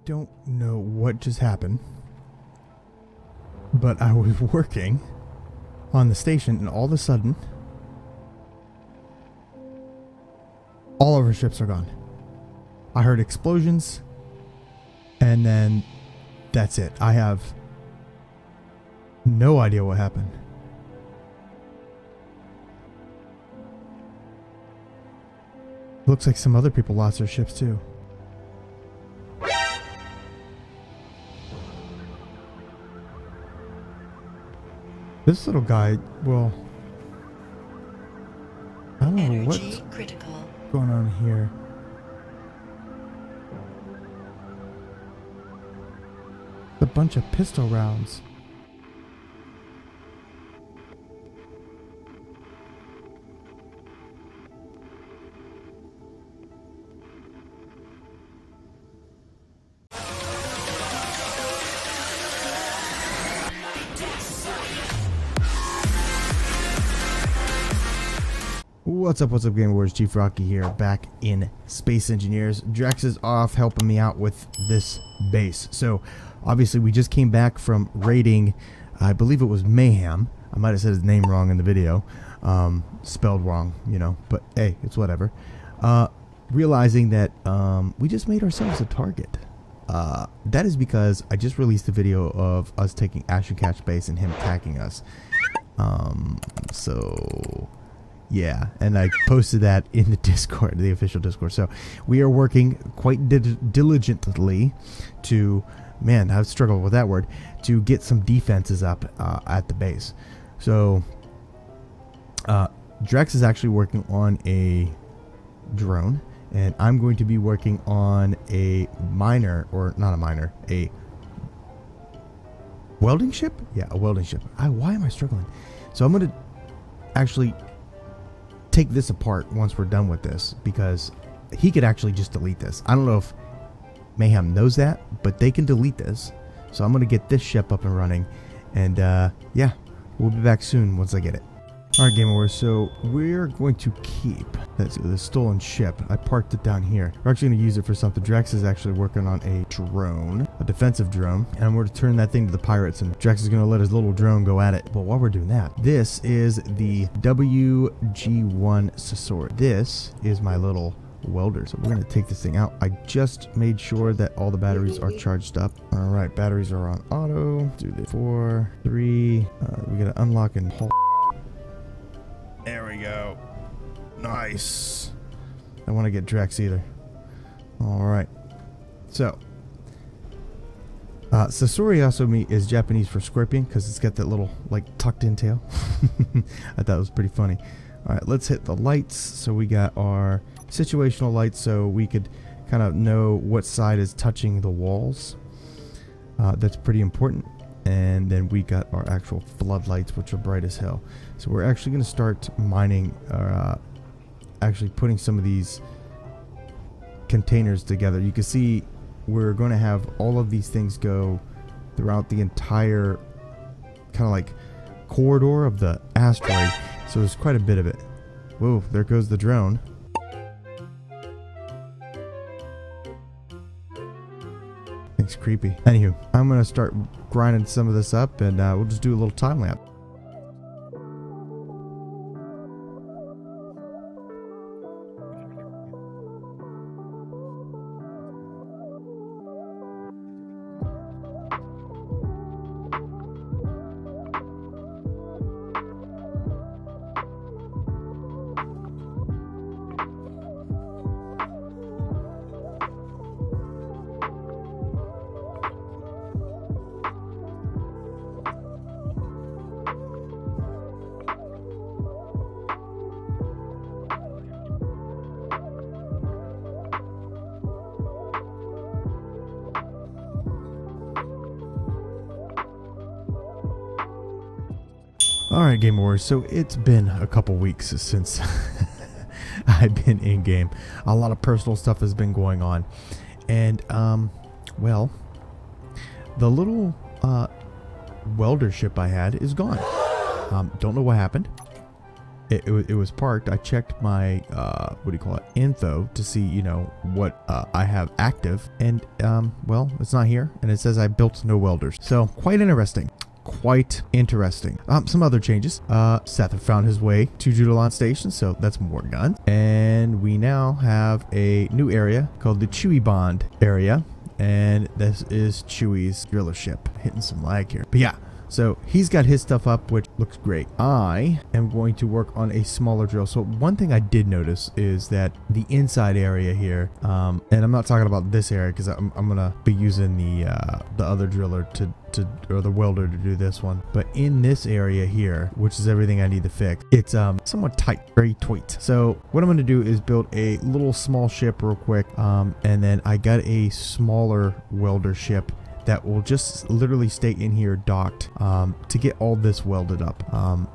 don't know what just happened, but I was working on the station and all of a sudden all of our ships are gone. I heard explosions and then that's it. I have no idea what happened. Looks like some other people lost their ships too. This little guy, well, I don't know what's going on here. A bunch of pistol rounds. What's up, Game Wars? Chief Rocky here, back in Space Engineers. Drex is off helping me out with this base. So, obviously, we just came back from raiding, I believe it was Mayhem. I might have said his name wrong in the video. Spelled wrong, you know, but hey, it's whatever. Realizing that we just made ourselves a target. That is because I just released a video of us taking Ash and Catch base and him attacking us. So... yeah, and I posted that in the Discord, the official Discord. So we are working quite diligently to, man, I've struggled with that word, to get some defenses up at the base. So Drex is actually working on a drone, and I'm going to be working on a miner, or not a miner, a welding ship? Yeah, a welding ship. Why am I struggling? So I'm going to actually take this apart once we're done with this, because he could actually just delete this. I don't know if Mayhem knows that, but they can delete this. So I'm going to get this ship up and running, and yeah, we'll be back soon once I get it. Alright, Game Wars, so we're going to keep the stolen ship. I parked it down here. We're actually going to use it for something. Drex is actually working on a drone, a defensive drone, and we're to turn that thing to the pirates, and Drex is going to let his little drone go at it. But while we're doing that, this is the WG1 Sasori. This is my little welder. So we're going to take this thing out. I just made sure that all the batteries are charged up. Alright, batteries are on auto. Do the 4, 3. We got to unlock and hold. There we go. Nice. I don't want to get Drex either. Alright. So, Sasori also is Japanese for scorpion, because it's got that little, like, tucked in tail. I thought it was pretty funny. Alright, let's hit the lights. So we got our situational lights, so we could kind of know what side is touching the walls. That's pretty important. And then we got our actual floodlights, which are bright as hell. So we're actually going to start mining, actually putting some of these containers together. You can see we're going to have all of these things go throughout the entire kind of like corridor of the asteroid. So there's quite a bit of it. Whoa, there goes the drone. It's creepy. Anywho, I'm going to start grinding some of this up, and we'll just do a little time lapse. Alright, Game Wars, so it's been a couple weeks since I've been in game. A lot of personal stuff has been going on. And, well, the little welder ship I had is gone. Don't know what happened. it was parked. I checked my what do you call it, info, to see, you know, what I have active, and well, it's not here, and it says I built no welders. So quite interesting. Quite interesting. Some other changes. Seth found his way to Judalon Station, so that's more guns. And we now have a new area called the Chewie Bond area, and this is Chewie's driller ship. Hitting some lag here, but yeah. So he's got his stuff up, which looks great. I am going to work on a smaller drill. So one thing I did notice is that the inside area here, and I'm not talking about this area because I'm gonna be using the other driller or the welder to do this one. But in this area here, which is everything I need to fix, it's somewhat tight, very tight. So what I'm gonna do is build a little small ship real quick, and then I got a smaller welder ship that will just literally stay in here docked to get all this welded up,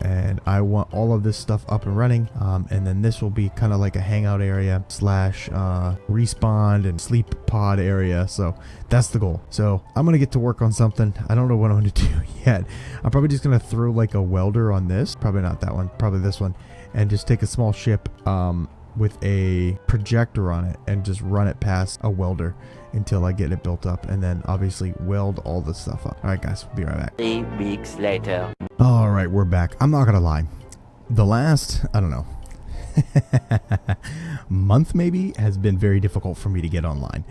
and I want all of this stuff up and running, and then this will be kind of like a hangout area slash respawn and sleep pod area. So that's the goal. So I'm gonna get to work on something. I don't know what I'm gonna do yet. I'm probably just gonna throw like a welder on this, probably not that one, probably this one, and just take a small ship with a projector on it and just run it past a welder until I get it built up, and then obviously weld all this stuff up. All right, guys, be right back. 3 weeks later. All right, we're back. I'm not gonna lie, the last, I don't know, month maybe has been very difficult for me to get online,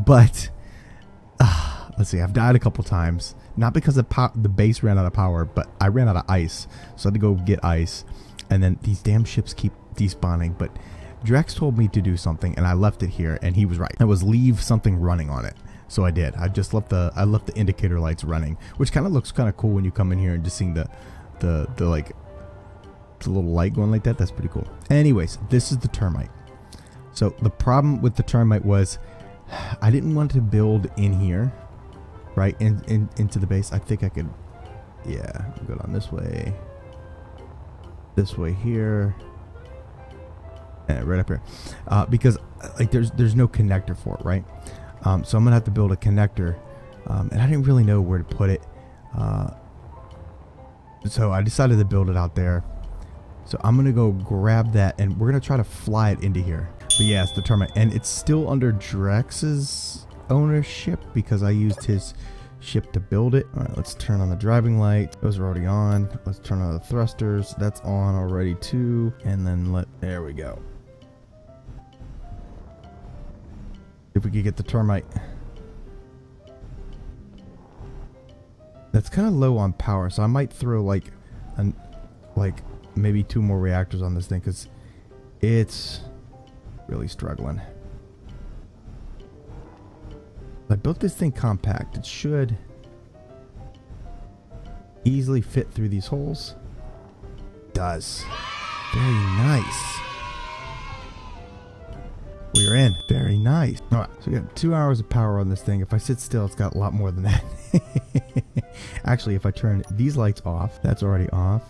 but let's see, I've died a couple times, not because the base ran out of power, but I ran out of ice, so I had to go get ice, and then these damn ships keep despawning. But Drex told me to do something, and I left it here, and he was right. It was leave something running on it, so I did. I just left the indicator lights running, which kind of looks kind of cool when you come in here and just seeing the like the little light going like that. That's pretty cool. Anyways, this is the termite. So the problem with the termite was I didn't want to build in here, right into the base. I think I could, yeah, go down this way here. Right up here, because like there's no connector for it, right? So I'm gonna have to build a connector, and I didn't really know where to put it, so I decided to build it out there. So I'm gonna go grab that, and we're gonna try to fly it into here. But yeah, it's the termite, and it's still under Drex's ownership because I used his ship to build it. All right, let's turn on the driving light. Those are already on. Let's turn on the thrusters. That's on already too, and then there we go. If we could get the termite. That's kind of low on power, so I might throw like maybe 2 more reactors on this thing because it's really struggling. I built this thing compact. It should easily fit through these holes. It does. Very nice. We're in. Very nice. All right, so we got 2 hours of power on this thing. If I sit still, it's got a lot more than that. Actually, if I turn these lights off, that's already off.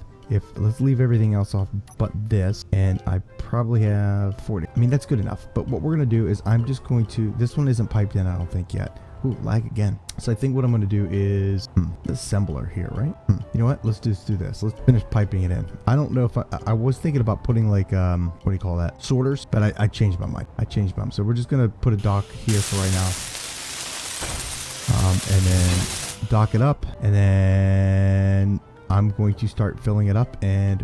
Let's leave everything else off but this, and I probably have 40. I mean, that's good enough. But what we're gonna do is I'm just going to, this one isn't piped in, I don't think yet. Ooh, lag again. So I think what I'm gonna do is the assembler here, right? You know what? Let's just do this. Let's finish piping it in. I don't know if I was thinking about putting like what do you call that? Sorters, but I changed my mind. So we're just gonna put a dock here for right now, and then dock it up, and then I'm going to start filling it up, and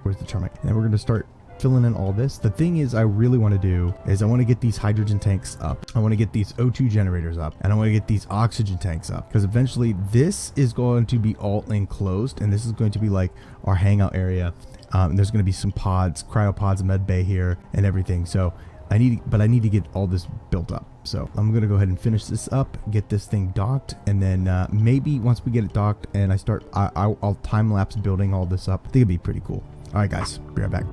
where's the termite? And then we're going to start filling in all this. The thing is I really want to do is I want to get these hydrogen tanks up. I want to get these O2 generators up, and I want to get these oxygen tanks up, because eventually this is going to be all enclosed, and this is going to be like our hangout area. There's going to be some pods, cryopods, med bay here and everything. So I need to get all this built up. So I'm gonna go ahead and finish this up, get this thing docked, and then maybe once we get it docked and I start, I'll time lapse building all this up. I think it'd be pretty cool. All right, guys, be right back.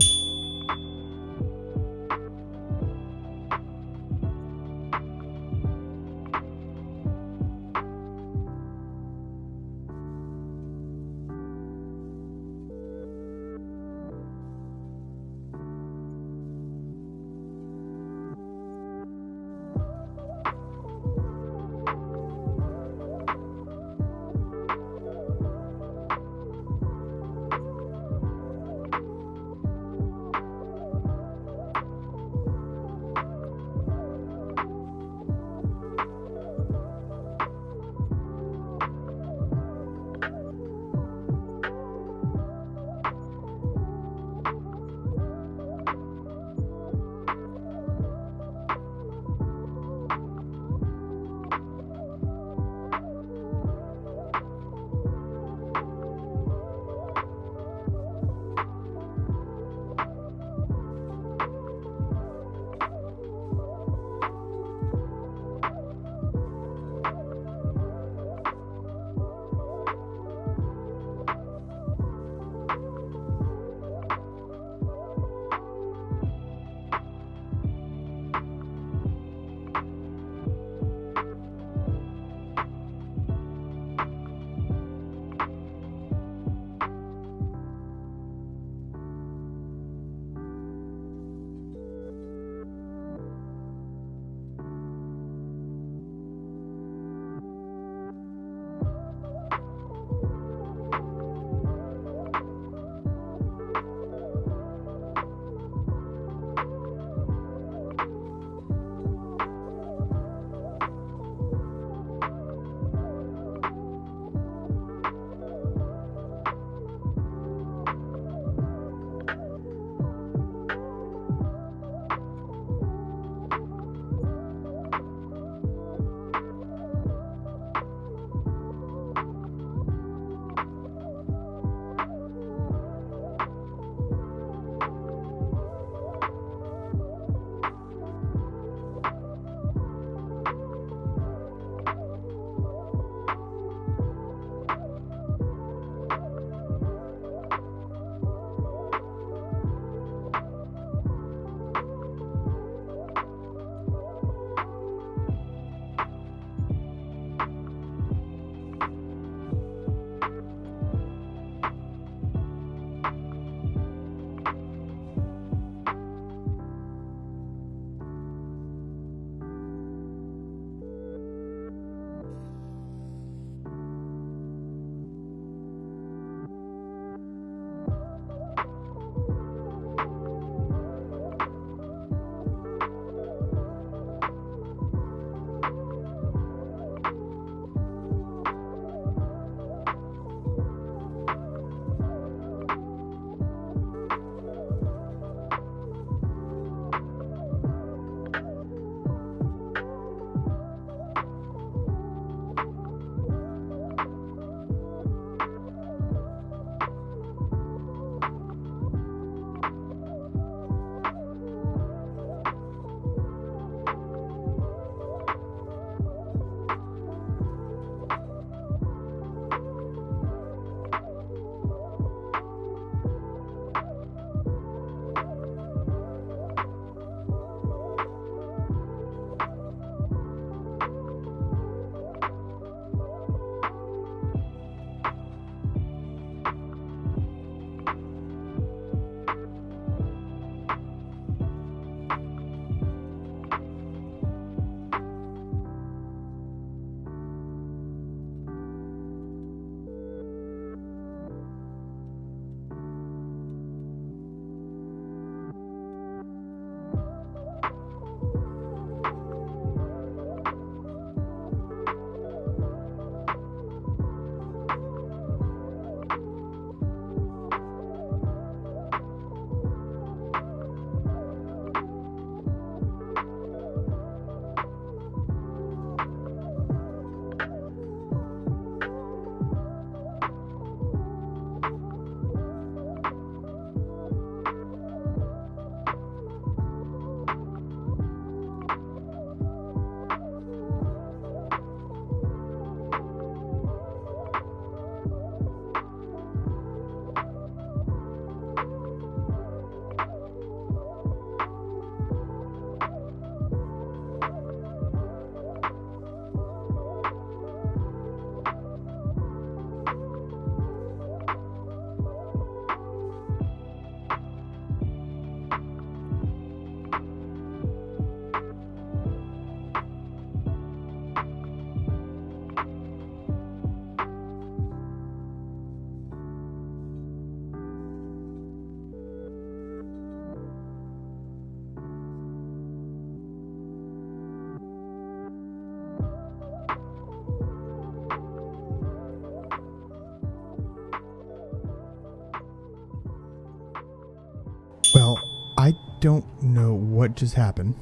don't know what just happened,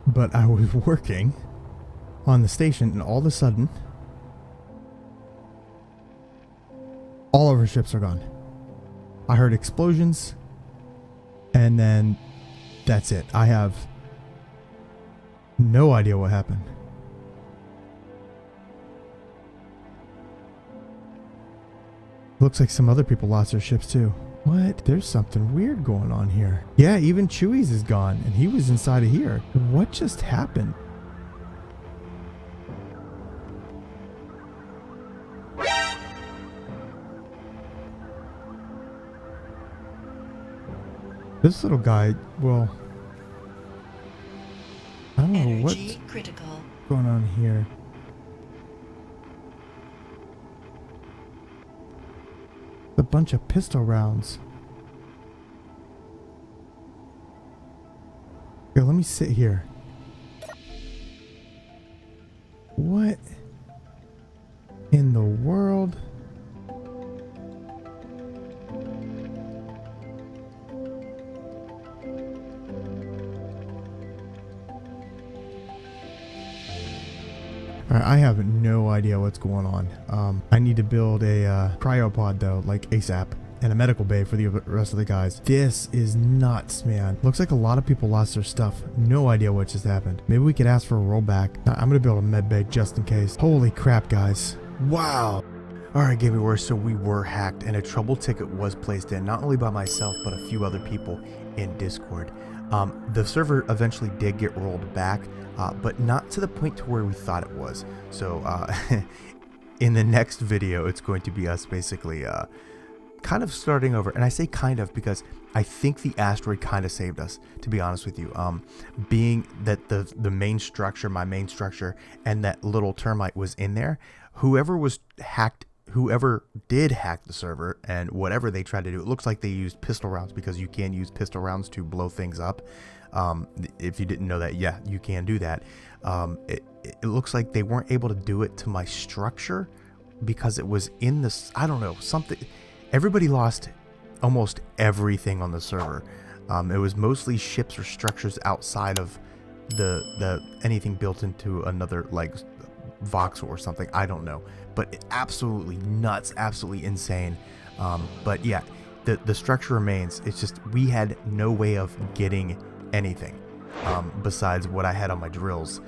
but I was working on the station and all of a sudden all of our ships are gone. I heard explosions and then that's it. I have no idea what happened. Looks like some other people lost their ships too. What? There's something weird going on here. Yeah, even Chewy's is gone and he was inside of here. What just happened? This little guy, well, I don't know what's going on here. A bunch of pistol rounds. Okay, let me sit here. What in the world? I have no idea what's going on. I need to build a cryopod though, like ASAP, and a medical bay for the rest of the guys. This is nuts, man. Looks like a lot of people lost their stuff. No idea what just happened. Maybe we could ask for a rollback. I'm gonna build a med bay just in case. Holy crap, guys. Wow. Alright, Game Viewers, so we were hacked and a trouble ticket was placed in, not only by myself, but a few other people in Discord. The server eventually did get rolled back, but not to the point to where we thought it was. So in the next video, it's going to be us basically kind of starting over. And I say kind of because I think the asteroid kind of saved us, to be honest with you. Being that the main structure, my main structure, and that little termite was in there, whoever did hack the server and whatever they tried to do, it looks like they used pistol rounds because you can use pistol rounds to blow things up. If you didn't know that, yeah, you can do that. It looks like they weren't able to do it to my structure because it was in this, I don't know, something. Everybody lost almost everything on the server. It was mostly ships or structures outside of the anything built into another, like voxel or something, I don't know, but absolutely nuts, absolutely insane. But yeah, the structure remains. It's just we had no way of getting anything besides what I had on my drills.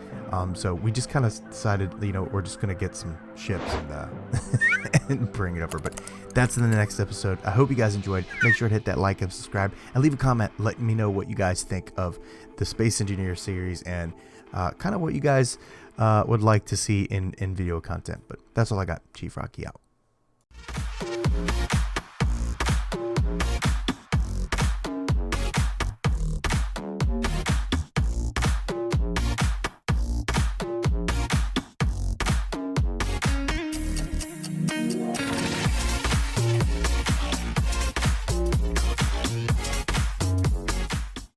So we just kind of decided, you know, we're just gonna get some ships and and bring it over. But that's in the next episode. I hope you guys enjoyed. Make sure to hit that like and subscribe and leave a comment letting me know what you guys think of the Space Engineer series and kind of what you guys would like to see in video content. But that's all I got. Chief Rocky out.